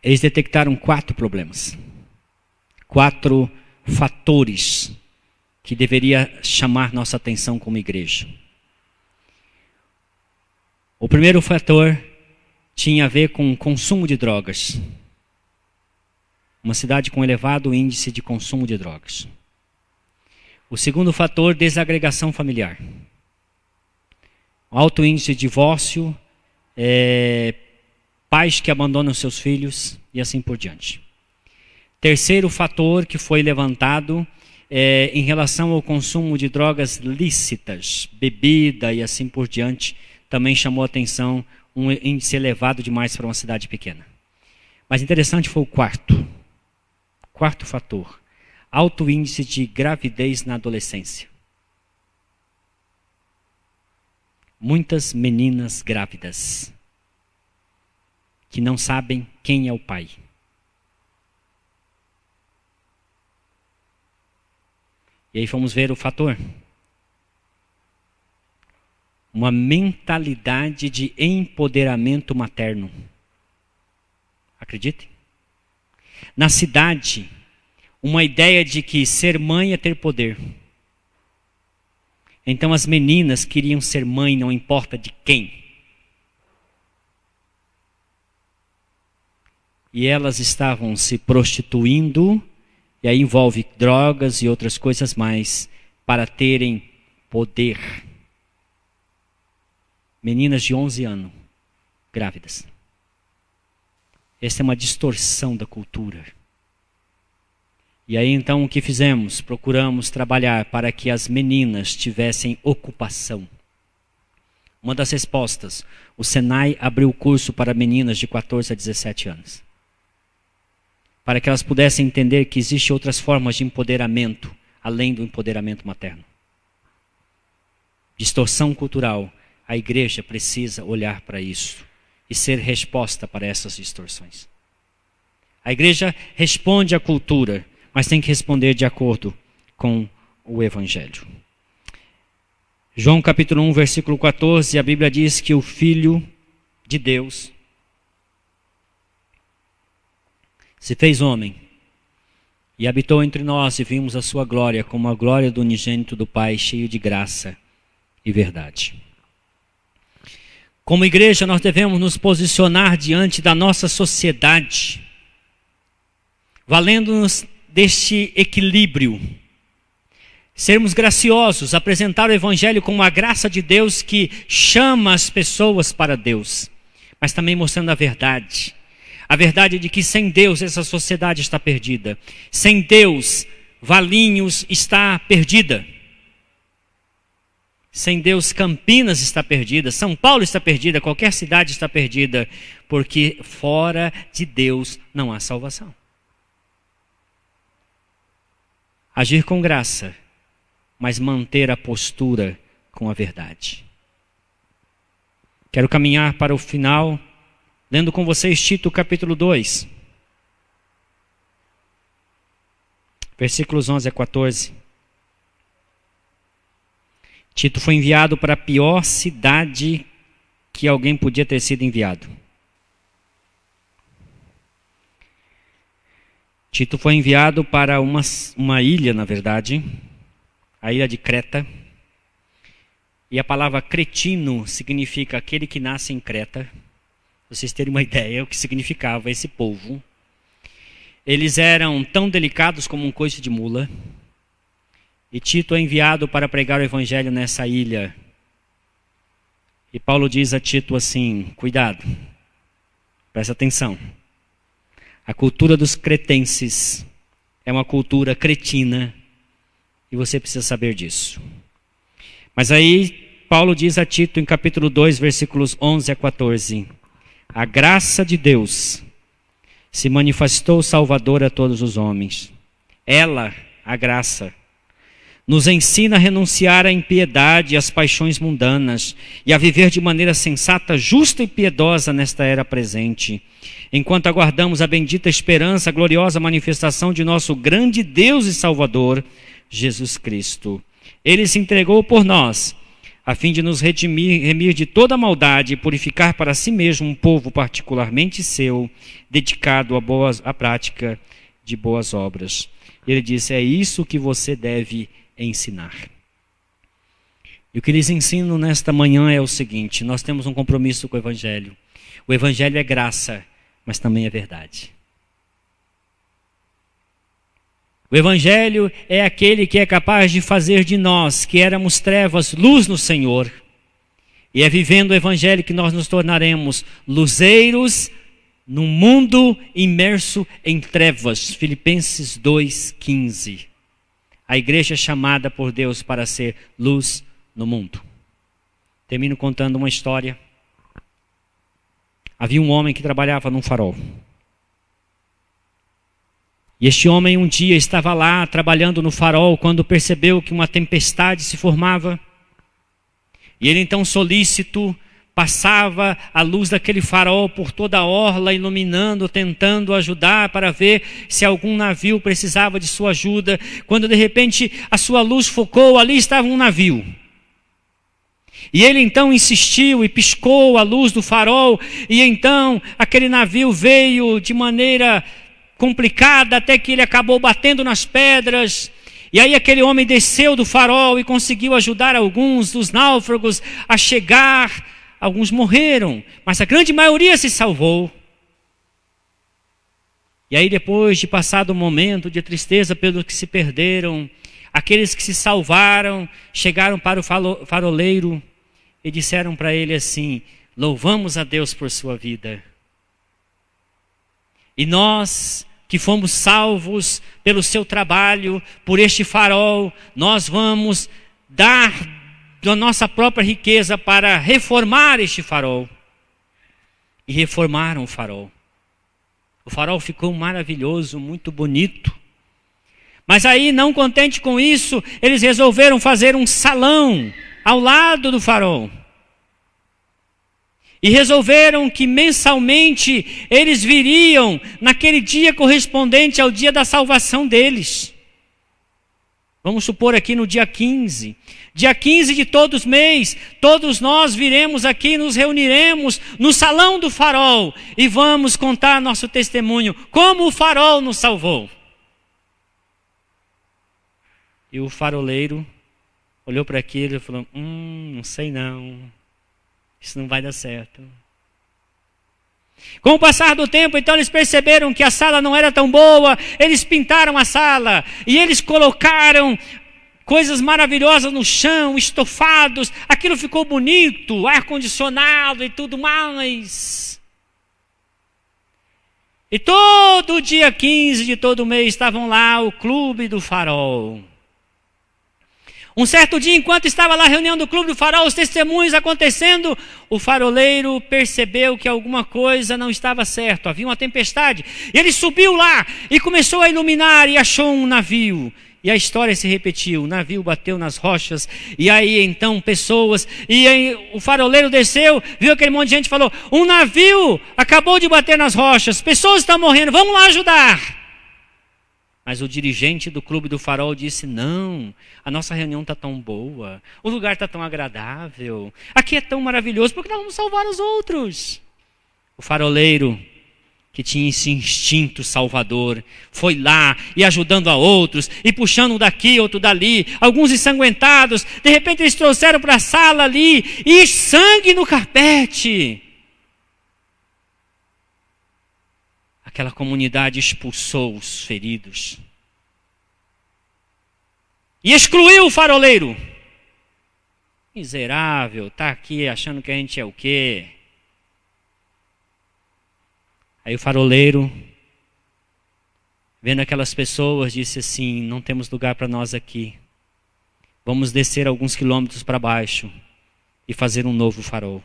Eles detectaram 4 problemas. 4 fatores que deveria chamar nossa atenção como igreja. O primeiro fator tinha a ver com o consumo de drogas. Uma cidade com elevado índice de consumo de drogas. O segundo fator, desagregação familiar. Alto índice de divórcio, pais que abandonam seus filhos e assim por diante. Terceiro fator que foi levantado em relação ao consumo de drogas lícitas, bebida e assim por diante, também chamou a atenção um índice elevado demais para uma cidade pequena. Mas interessante foi o quarto fator, alto índice de gravidez na adolescência. Muitas meninas grávidas que não sabem quem é o pai. E aí fomos ver o fator. Uma mentalidade de empoderamento materno. Acreditem? Na cidade, uma ideia de que ser mãe é ter poder. Então as meninas queriam ser mãe, não importa de quem. E elas estavam se prostituindo, e aí envolve drogas e outras coisas mais, para terem poder. Meninas de 11 anos, grávidas. Essa é uma distorção da cultura. E aí então o que fizemos? Procuramos trabalhar para que as meninas tivessem ocupação. Uma das respostas, o Senai abriu o curso para meninas de 14 a 17 anos. Para que elas pudessem entender que existem outras formas de empoderamento, além do empoderamento materno. Distorção cultural. A igreja precisa olhar para isso e ser resposta para essas distorções. A igreja responde à cultura, mas tem que responder de acordo com o Evangelho. João capítulo 1, versículo 14, a Bíblia diz que o Filho de Deus se fez homem e habitou entre nós e vimos a sua glória como a glória do unigênito do Pai, cheio de graça e verdade. Como igreja, nós devemos nos posicionar diante da nossa sociedade, valendo-nos deste equilíbrio, sermos graciosos, apresentar o Evangelho como a graça de Deus que chama as pessoas para Deus, mas também mostrando a verdade de que sem Deus essa sociedade está perdida, sem Deus Valinhos está perdida. Sem Deus, Campinas está perdida, São Paulo está perdida, qualquer cidade está perdida, porque fora de Deus não há salvação. Agir com graça, mas manter a postura com a verdade. Quero caminhar para o final, lendo com vocês Tito capítulo 2, versículos 11 a 14. Tito foi enviado para a pior cidade que alguém podia ter sido enviado. Tito foi enviado para uma ilha, na verdade, a ilha de Creta. E a palavra cretino significa aquele que nasce em Creta. Para vocês terem uma ideia o que significava esse povo. Eles eram tão delicados como um coice de mula. E Tito é enviado para pregar o evangelho nessa ilha. E Paulo diz a Tito assim, cuidado, presta atenção. A cultura dos cretenses é uma cultura cretina e você precisa saber disso. Mas aí Paulo diz a Tito em capítulo 2, versículos 11 a 14. A graça de Deus se manifestou salvadora a todos os homens. Ela, a graça, nos ensina a renunciar à impiedade e às paixões mundanas e a viver de maneira sensata, justa e piedosa nesta era presente, enquanto aguardamos a bendita esperança, a gloriosa manifestação de nosso grande Deus e Salvador, Jesus Cristo. Ele se entregou por nós, a fim de nos remir de toda maldade e purificar para si mesmo um povo particularmente seu, dedicado à prática de boas obras. Ele disse, é isso que você deve ensinar. E o que lhes ensino nesta manhã é o seguinte, nós temos um compromisso com o Evangelho. O Evangelho é graça, mas também é verdade. O Evangelho é aquele que é capaz de fazer de nós, que éramos trevas, luz no Senhor. E é vivendo o Evangelho que nós nos tornaremos luzeiros num mundo imerso em trevas. Filipenses 2:15. A igreja é chamada por Deus para ser luz no mundo. Termino contando uma história. Havia um homem que trabalhava num farol. E este homem um dia estava lá trabalhando no farol quando percebeu que uma tempestade se formava. E ele então solícito passava a luz daquele farol por toda a orla, iluminando, tentando ajudar para ver se algum navio precisava de sua ajuda. Quando de repente a sua luz focou, ali estava um navio. E ele então insistiu e piscou a luz do farol, e então aquele navio veio de maneira complicada, até que ele acabou batendo nas pedras, E aí aquele homem desceu do farol e conseguiu ajudar alguns dos náufragos a chegar. Alguns morreram, mas a grande maioria se salvou. E aí depois de passado um momento de tristeza pelos que se perderam, aqueles que se salvaram chegaram para o faroleiro e disseram para ele assim: louvamos a Deus por sua vida. E nós que fomos salvos pelo seu trabalho, por este farol, nós vamos dar da nossa própria riqueza para reformar este farol. E reformaram o farol. O farol ficou maravilhoso, muito bonito. Mas aí, não contente com isso, eles resolveram fazer um salão ao lado do farol. E resolveram que mensalmente eles viriam naquele dia correspondente ao dia da salvação deles. Vamos supor aqui no dia 15. Dia 15 de todos mês, todos nós viremos aqui, nos reuniremos no salão do farol e vamos contar nosso testemunho, como o farol nos salvou. E o faroleiro olhou para aquilo e falou: não sei não, isso não vai dar certo. Com o passar do tempo, então eles perceberam que a sala não era tão boa, eles pintaram a sala e eles colocaram coisas maravilhosas no chão, estofados, aquilo ficou bonito, ar-condicionado e tudo mais. E todo dia 15 de todo mês estavam lá o Clube do Farol. Um certo dia, enquanto estava lá a reunião do Clube do Farol, os testemunhos acontecendo, o faroleiro percebeu que alguma coisa não estava certo. Havia uma tempestade. E ele subiu lá e começou a iluminar e achou um navio. E a história se repetiu. O navio bateu nas rochas. E aí então pessoas... E aí o faroleiro desceu, viu aquele monte de gente e falou: um navio acabou de bater nas rochas. Pessoas estão morrendo, vamos lá ajudar. Mas o dirigente do Clube do Farol disse: não, a nossa reunião está tão boa, o lugar está tão agradável, aqui é tão maravilhoso, porque nós vamos salvar os outros. O faroleiro, que tinha esse instinto salvador, foi lá e ajudando a outros, e puxando um daqui, outro dali, alguns ensanguentados. De repente eles trouxeram para a sala ali, e sangue no carpete. Aquela comunidade expulsou os feridos. E excluiu o faroleiro. Miserável, está aqui achando que a gente é o quê? Aí o faroleiro, vendo aquelas pessoas, disse assim: não temos lugar para nós aqui. Vamos descer alguns quilômetros para baixo e fazer um novo farol.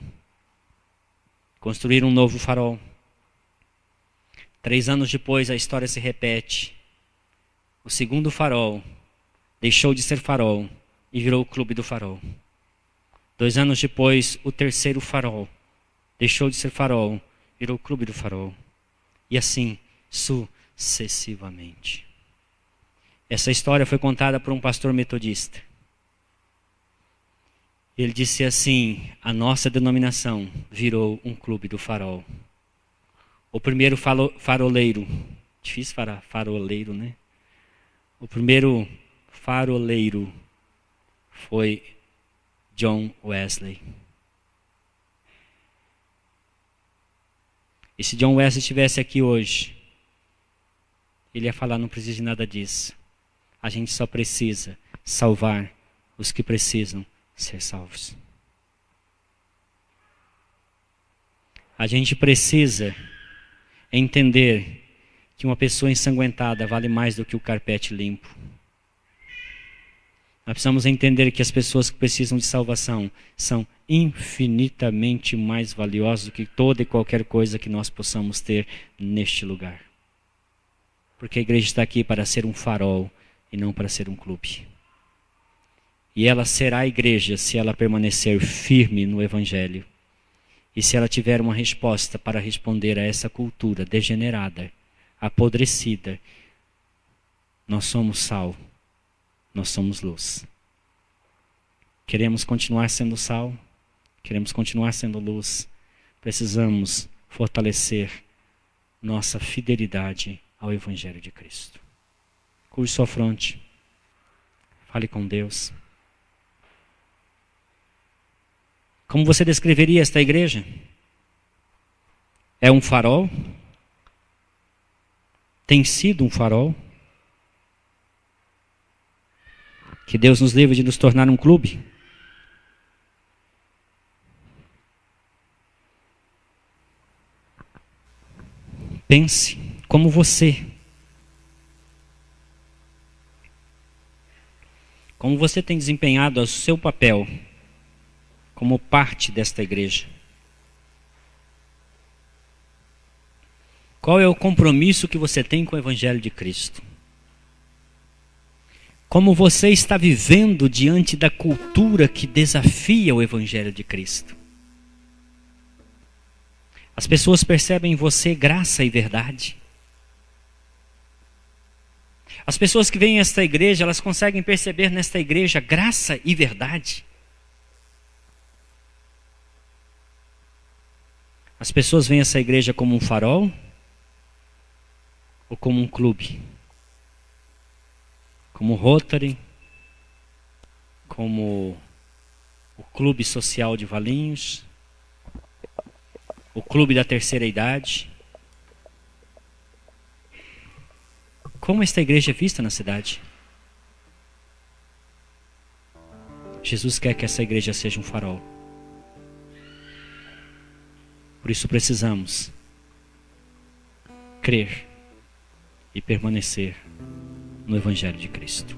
Construir um novo farol. 3 anos depois, a história se repete. O segundo farol deixou de ser farol e virou o Clube do Farol. 2 anos depois, o terceiro farol deixou de ser farol, virou o Clube do Farol. E assim, sucessivamente. Essa história foi contada por um pastor metodista. Ele disse assim: a nossa denominação virou um Clube do Farol. O primeiro faroleiro, difícil falar faroleiro, né? O primeiro faroleiro foi John Wesley. E se John Wesley estivesse aqui hoje, ele ia falar: não precisa de nada disso. A gente só precisa salvar os que precisam ser salvos. A gente precisa entender que uma pessoa ensanguentada vale mais do que o carpete limpo. Nós precisamos entender que as pessoas que precisam de salvação são infinitamente mais valiosas do que toda e qualquer coisa que nós possamos ter neste lugar. Porque a igreja está aqui para ser um farol e não para ser um clube. E ela será a igreja se ela permanecer firme no Evangelho. E se ela tiver uma resposta para responder a essa cultura degenerada, apodrecida. Nós somos sal, nós somos luz. Queremos continuar sendo sal, queremos continuar sendo luz. Precisamos fortalecer nossa fidelidade ao Evangelho de Cristo. Curve sua fronte. Fale com Deus. Como você descreveria esta igreja? É um farol? Tem sido um farol? Que Deus nos livre de nos tornar um clube? Pense como você. Como você tem desempenhado o seu papel como parte desta igreja? Qual é o compromisso que você tem com o Evangelho de Cristo? Como você está vivendo diante da cultura que desafia o Evangelho de Cristo? As pessoas percebem em você graça e verdade. As pessoas que vêm a esta igreja, elas conseguem perceber nesta igreja graça e verdade. As pessoas veem essa igreja como um farol ou como um clube? Como Rotary, como o Clube Social de Valinhos, o Clube da Terceira Idade. Como esta igreja é vista na cidade? Jesus quer que essa igreja seja um farol. Por isso precisamos crer e permanecer no Evangelho de Cristo.